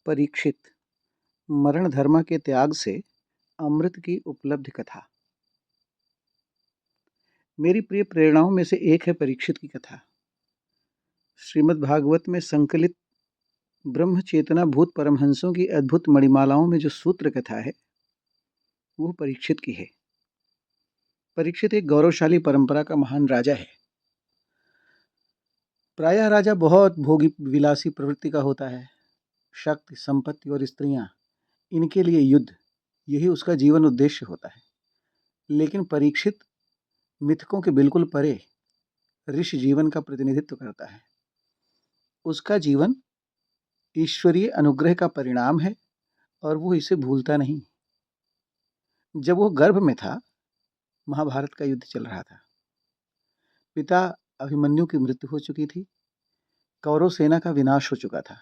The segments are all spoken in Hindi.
परीक्षित मरण धर्म के त्याग से अमृत की उपलब्धि कथा। मेरी प्रिय प्रेरणाओं में से एक है परीक्षित की कथा। श्रीमद् भागवत में संकलित ब्रह्म चेतना भूत परमहंसों की अद्भुत मणिमालाओं में जो सूत्र कथा है वो परीक्षित की है। परीक्षित एक गौरवशाली परंपरा का महान राजा है। प्रायः राजा बहुत भोगी विलासी प्रवृत्ति का होता है। शक्ति, संपत्ति और स्त्रियां, इनके लिए युद्ध, यही उसका जीवन उद्देश्य होता है। लेकिन परीक्षित मिथकों के बिल्कुल परे ऋषि जीवन का प्रतिनिधित्व करता है। उसका जीवन ईश्वरीय अनुग्रह का परिणाम है और वो इसे भूलता नहीं। जब वो गर्भ में था, महाभारत का युद्ध चल रहा था। पिता अभिमन्यु की मृत्यु हो चुकी थी, कौरव सेना का विनाश हो चुका था,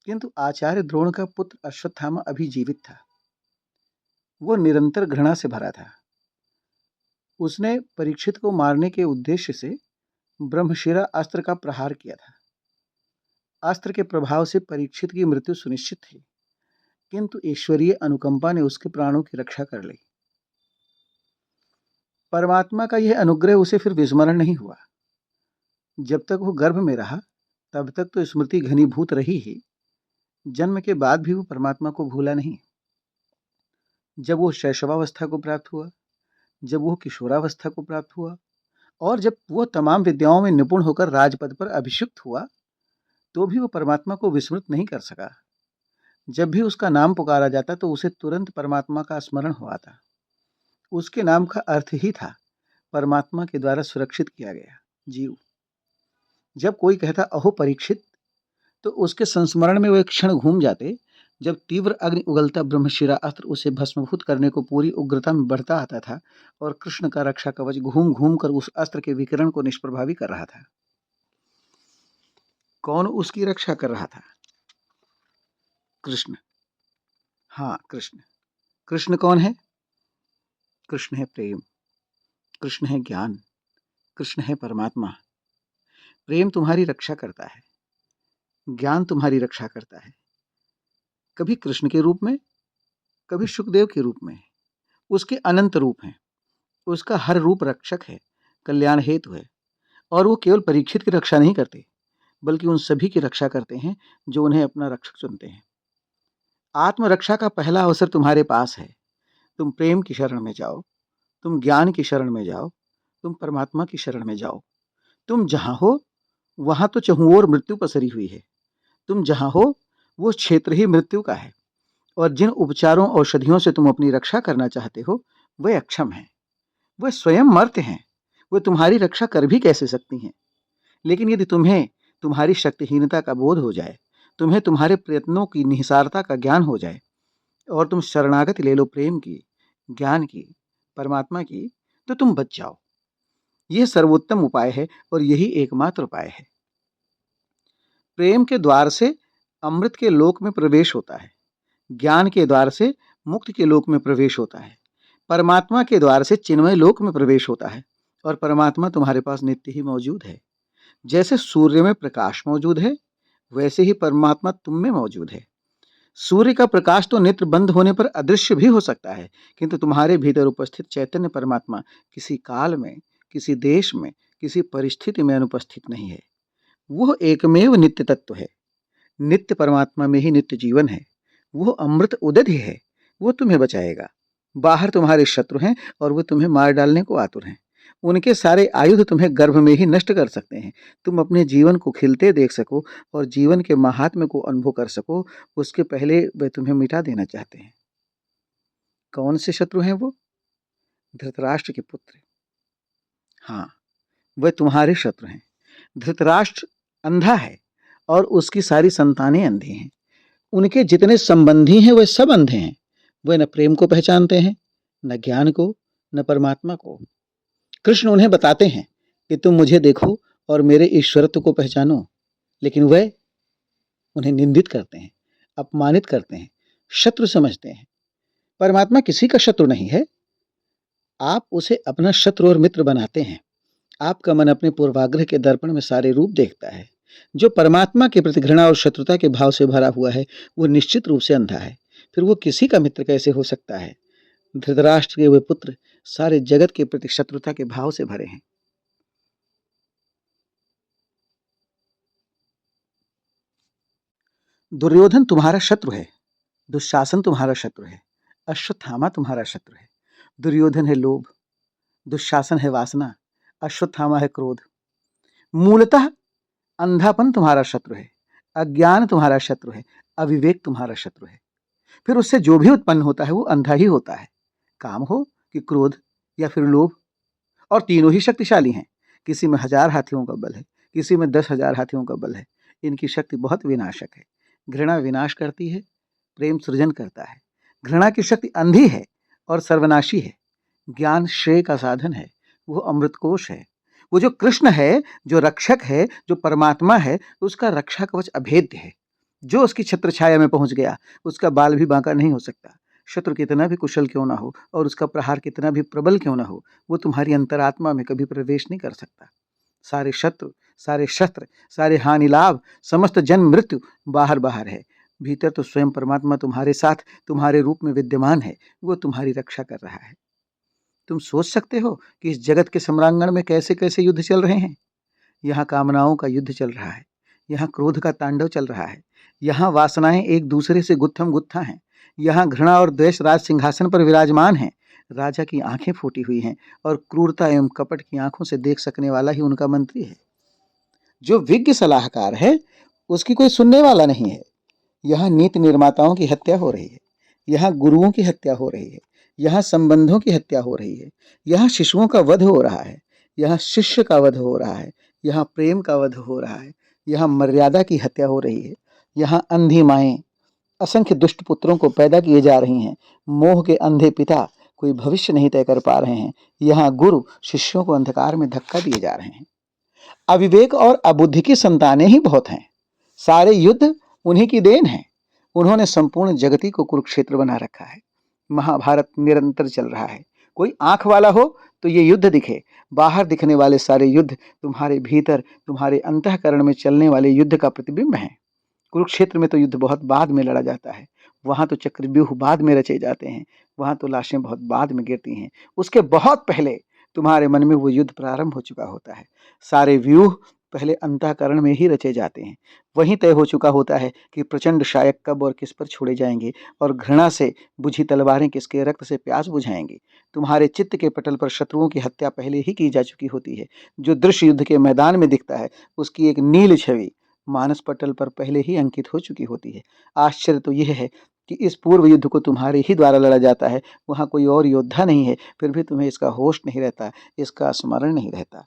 किंतु आचार्य द्रोण का पुत्र अश्वत्थामा अभी जीवित था। वो निरंतर घृणा से भरा था। उसने परीक्षित को मारने के उद्देश्य से ब्रह्मशिरा अस्त्र का प्रहार किया था। अस्त्र के प्रभाव से परीक्षित की मृत्यु सुनिश्चित थी, किंतु ईश्वरीय अनुकंपा ने उसके प्राणों की रक्षा कर ली। परमात्मा का यह अनुग्रह उसे फिर विस्मरण नहीं हुआ। जब तक वो गर्भ में रहा तब तक तो स्मृति घनीभूत रही ही, जन्म के बाद भी वो परमात्मा को भूला नहीं। जब वो शैशवावस्था को प्राप्त हुआ, जब वो किशोरावस्था को प्राप्त हुआ और जब वो तमाम विद्याओं में निपुण होकर राजपद पर अभिषिक्त हुआ, तो भी वो परमात्मा को विस्मृत नहीं कर सका। जब भी उसका नाम पुकारा जाता तो उसे तुरंत परमात्मा का स्मरण हुआ था। उसके नाम का अर्थ ही था परमात्मा के द्वारा सुरक्षित किया गया जीव। जब कोई कहता अहो परीक्षित, तो उसके संस्मरण में वो एक क्षण घूम जाते जब तीव्र अग्नि उगलता ब्रह्मशिरा अस्त्र उसे भस्मभूत करने को पूरी उग्रता में बढ़ता आता था और कृष्ण का रक्षा कवच घूम घूम कर उस अस्त्र के विकिरण को निष्प्रभावी कर रहा था। कौन उसकी रक्षा कर रहा था? कृष्ण। हाँ, कृष्ण। कृष्ण कौन है? कृष्ण है प्रेम, कृष्ण है ज्ञान, कृष्ण है परमात्मा। प्रेम तुम्हारी रक्षा करता है, ज्ञान तुम्हारी रक्षा करता है, कभी कृष्ण के रूप में, कभी सुखदेव के रूप में। उसके अनंत रूप हैं। उसका हर रूप रक्षक है, कल्याण हेतु है। और वो केवल परीक्षित की रक्षा नहीं करते, बल्कि उन सभी की रक्षा करते हैं जो उन्हें अपना रक्षक चुनते हैं। आत्मरक्षा का पहला अवसर तुम्हारे पास है। तुम प्रेम की शरण में जाओ, तुम ज्ञान की शरण में जाओ, तुम परमात्मा की शरण में जाओ। तुम जहां हो वहां तो चहुओर मृत्यु पसरी हुई है। तुम जहां हो वो क्षेत्र ही मृत्यु का है, और जिन उपचारों औषधियों से तुम अपनी रक्षा करना चाहते हो वे अक्षम हैं, वे स्वयं मर्त्य हैं। वे तुम्हारी रक्षा कर भी कैसे सकती हैं? लेकिन यदि तुम्हें तुम्हारी शक्तिहीनता का बोध हो जाए, तुम्हें तुम्हारे प्रयत्नों की निहिसारता का ज्ञान हो जाए और तुम शरणागति ले लो प्रेम की, ज्ञान की, परमात्मा की, तो तुम बच जाओ। यह सर्वोत्तम उपाय है और यही एकमात्र उपाय है। प्रेम के द्वार से अमृत के लोक में प्रवेश होता है, ज्ञान के द्वार से मुक्ति के लोक में प्रवेश होता है, परमात्मा के द्वार से चिन्मय लोक में प्रवेश होता है। और परमात्मा तुम्हारे पास नित्य ही मौजूद है। जैसे सूर्य में प्रकाश मौजूद है, वैसे ही परमात्मा तुम में मौजूद है। सूर्य का प्रकाश तो नेत्र बंद होने पर अदृश्य भी हो सकता है, किंतु तुम्हारे भीतर उपस्थित चैतन्य परमात्मा किसी काल में, किसी देश में, किसी परिस्थिति में अनुपस्थित नहीं है। वह एकमेव नित्य तत्व है। नित्य परमात्मा में ही नित्य जीवन है। वह अमृत उदय ही है। वो तुम्हें बचाएगा। बाहर तुम्हारे शत्रु हैं और वो तुम्हें मार डालने को आतुर हैं। उनके सारे आयुध तुम्हें गर्भ में ही नष्ट कर सकते हैं। तुम अपने जीवन को खिलते देख सको और जीवन के महात्म्य को अनुभव कर सको, उसके पहले वे तुम्हें मिटा देना चाहते हैं। कौन से शत्रु हैं वो? धृतराष्ट्र के पुत्र। हाँ, वे तुम्हारे शत्रु हैं। धृतराष्ट्र अंधा है और उसकी सारी संतानें अंधी हैं। उनके जितने संबंधी हैं वे सब अंधे हैं। वे न प्रेम को पहचानते हैं, न ज्ञान को, न परमात्मा को। कृष्ण उन्हें बताते हैं कि तुम मुझे देखो और मेरे ईश्वरत्व को पहचानो, लेकिन वे उन्हें निंदित करते हैं, अपमानित करते हैं, शत्रु समझते हैं। परमात्मा किसी का शत्रु नहीं है। आप उसे अपना शत्रु और मित्र बनाते हैं। आपका मन अपने पूर्वाग्रह के दर्पण में सारे रूप देखता है। जो परमात्मा के प्रति घृणा और शत्रुता के भाव से भरा हुआ है वो निश्चित रूप से अंधा है। फिर वो किसी का मित्र कैसे हो सकता है? धृतराष्ट्र के वे पुत्र सारे जगत के प्रति शत्रुता के भाव से भरे हैं। दुर्योधन तुम्हारा शत्रु है, दुशासन तुम्हारा शत्रु है, अश्वत्थामा तुम्हारा शत्रु है। दुर्योधन है लोभ, दुशासन है वासना, अश्वत्थामा है क्रोध। मूलतः अंधापन तुम्हारा शत्रु है, अज्ञान तुम्हारा शत्रु है, अविवेक तुम्हारा शत्रु है। फिर उससे जो भी उत्पन्न होता है वो अंधा ही होता है, काम हो कि क्रोध या फिर लोभ। और तीनों ही शक्तिशाली हैं। किसी में 1000 हाथियों का बल है, किसी में 10,000 हाथियों का बल है। इनकी शक्ति बहुत विनाशक है। घृणा विनाश करती है, प्रेम सृजन करता है। घृणा की शक्ति अंधी है और सर्वनाशी है। ज्ञान श्रेय का साधन है, वो अमृतकोश है। वो जो कृष्ण है, जो रक्षक है, जो परमात्मा है, उसका रक्षा कवच अभेद्य है। जो उसकी छत्र छाया में पहुंच गया, उसका बाल भी बांका नहीं हो सकता। शत्रु कितना भी कुशल क्यों ना हो और उसका प्रहार कितना भी प्रबल क्यों ना हो, वो तुम्हारी अंतरात्मा में कभी प्रवेश नहीं कर सकता। सारे शत्रु, सारे शस्त्र, सारे हानि लाभ, समस्त जन्म मृत्यु बाहर बाहर है। भीतर तो स्वयं परमात्मा तुम्हारे साथ, तुम्हारे रूप में विद्यमान है। वो तुम्हारी रक्षा कर रहा है। तुम सोच सकते हो कि इस जगत के सम्रांगण में कैसे कैसे युद्ध चल रहे हैं। यहाँ कामनाओं का युद्ध चल रहा है, यहाँ क्रोध का तांडव चल रहा है, यहाँ वासनाएं एक दूसरे से गुत्थम गुत्था हैं, यहाँ घृणा और द्वेष राज सिंहासन पर विराजमान हैं। राजा की आंखें फूटी हुई हैं और क्रूरता एवं कपट की आंखों से देख सकने वाला ही उनका मंत्री है। जो विज्ञ सलाहकार है उसकी कोई सुनने वाला नहीं है। यहाँ नीति निर्माताओं की हत्या हो रही है, यहाँ गुरुओं की हत्या हो रही है, यहाँ संबंधों की हत्या हो रही है, यहाँ शिशुओं का वध हो रहा है, यहाँ शिष्य का वध हो रहा है, यहाँ प्रेम का वध हो रहा है, यहाँ मर्यादा की हत्या हो रही है, यहाँ अंधी माएं असंख्य दुष्ट पुत्रों को पैदा किए जा रही हैं। मोह के अंधे पिता कोई भविष्य नहीं तय कर पा रहे हैं। यहाँ गुरु शिष्यों को अंधकार में धक्का दिए जा रहे हैं। अविवेक और अबुद्धि की संतानें ही बहुत हैं। सारे युद्ध उन्हीं की देन है। उन्होंने संपूर्ण जगती को कुरुक्षेत्र बना रखा है। महाभारत निरंतर चल रहा है। कोई आंख वाला हो तो ये युद्ध दिखे। बाहर दिखने वाले सारे युद्ध तुम्हारे भीतर, तुम्हारे अंतःकरण में चलने वाले युद्ध का प्रतिबिंब है। कुरुक्षेत्र में तो युद्ध बहुत बाद में लड़ा जाता है। वहां तो चक्रव्यूह बाद में रचे जाते हैं। वहां तो लाशें बहुत बाद में गिरती हैं। उसके बहुत पहले तुम्हारे मन में वो युद्ध प्रारंभ हो चुका होता है। सारे व्यूह पहले अंतःकरण में ही रचे जाते हैं। वहीं तय हो चुका होता है कि प्रचंड शायक कब और किस पर छोड़े जाएंगे और घृणा से बुझी तलवारें किसके रक्त से प्यास बुझाएंगी। तुम्हारे चित्त के पटल पर शत्रुओं की हत्या पहले ही की जा चुकी होती है। जो दृश्य युद्ध के मैदान में दिखता है उसकी एक नील छवि मानस पटल पर पहले ही अंकित हो चुकी होती है। आश्चर्य तो यह है कि इस पूर्व युद्ध को तुम्हारे ही द्वारा लड़ा जाता है। वहां कोई और योद्धा नहीं है, फिर भी तुम्हें इसका होश नहीं रहता, इसका स्मरण नहीं रहता।